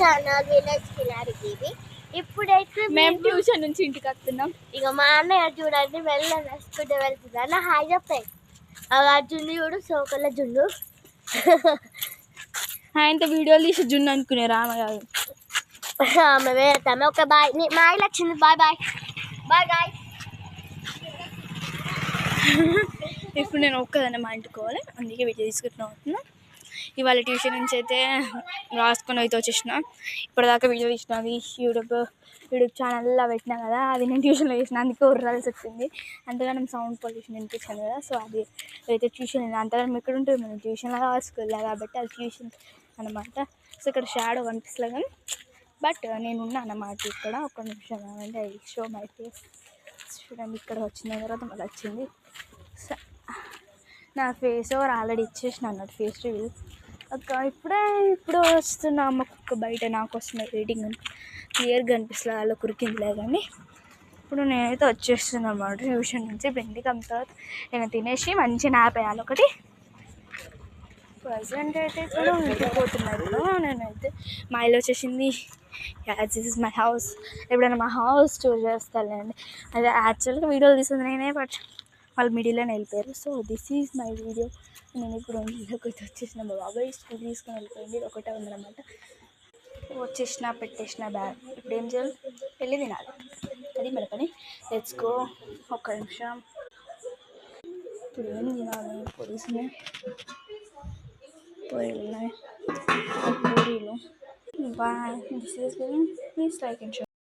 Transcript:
Channel village కిలారికి ఇది. ఇప్పుడైతే మేము ట్యూషన్ నుంచి ఇంటికి వస్తున్నాం. ఇక మా అన్నయ్య చూడండి వెళ్ళని నడుచుకుంటూ వెళ్తుంది అన్న హాయ్ చెప్పాయి. ఆ జున్ను చూడు సోకల జున్ను. ఆయనతో వీడియోలు తీసి జున్ను అనుకునే రామ కాదు. ఆమె వెళ్తాము. Okay bye. మా ఇల్లు వచ్చింది. Bye bye bye bye. ఇప్పుడు నేను ఒక్కదాన్ని మా ఇంటికి పోవాలి, అందుకే వీడియో తీసుకుంటున్నా అవుతున్నా. ఇవాళ ట్యూషన్ నుంచి అయితే రాసుకొని అయితే వచ్చేసిన. ఇప్పటిదాకా వీడియో తీసిన అది యూట్యూబ్ ఛానల్లో పెట్టినా కదా, అది నేను ట్యూషన్లో చేసిన, అందుకే ఉర్రాల్సి వచ్చింది. అంతగానో సౌండ్ పొల్యూషన్ వినిపించాను కదా, సో అది అయితే ట్యూషన్ అంతగానో ఎక్కడ ఉంటుంది మనం ట్యూషన్లో స్కూల్లో కాబట్టి అది ట్యూషన్ అనమాట. సో ఇక్కడ షాడో కనిపిస్తుంది కానీ బట్ నేను ఉన్నా అన్నమాట ఇక్కడ. ఒక నిమిషం అంటే ఐ షో మై ఫేస్. చూడండి ఇక్కడ వచ్చిన తర్వాత మళ్ళీ వచ్చింది. నా ఫేస్ ఓవర్ ఆల్రెడీ ఇచ్చేసిన అన్నట్టు ఫేస్ రివీల్. ఇప్పుడు వస్తున్నా అమ్మ కుక్క బయట నాకు వస్తున్న రేటింగ్ క్లియర్గా కనిపిస్తుంది, అలా కురికిందిలే కానీ. ఇప్పుడు నేనైతే వచ్చేస్తున్నాను అన్నమాట ట్యూషన్ నుంచి. ఇంటికి అమ్మ తర్వాత నేను తినేసి మంచిగా నాపేయాలి ఒకటి. ప్రజెంట్ అయితే ఇక్కడ ఇంటికి పోతున్నారు. నేనైతే మా ఇల్లు వచ్చేసింది. This is my house. ఎప్పుడైనా మా హౌస్ టూర్ చేస్తానండి. అదే యాక్చువల్గా వీడియోలు తీస్తుంది నేనే, బట్ వాళ్ళు మిడిల్లోనే వెళ్ళిపోయారు. So this is my video. నేను ఇప్పుడు ఇంట్లోకి అయితే వచ్చేసిన. మా బాబాయ్ స్కూల్ తీసుకొని వెళ్ళిపోయింది. ఇది ఒకటే ఉందన్నమాట. వచ్చేసిన పెట్టేసిన బ్యాగ్. ఇప్పుడు ఏం చేయాలి? వెళ్ళి తినాలి. అది మన పని. Let's go. ఒక్క నిమిషం. ఇప్పుడు ఏం తినాలి? పొడిసినాయి, పూరీలు ఉన్నాయి, పూరీలు. Bye. This is please like and share.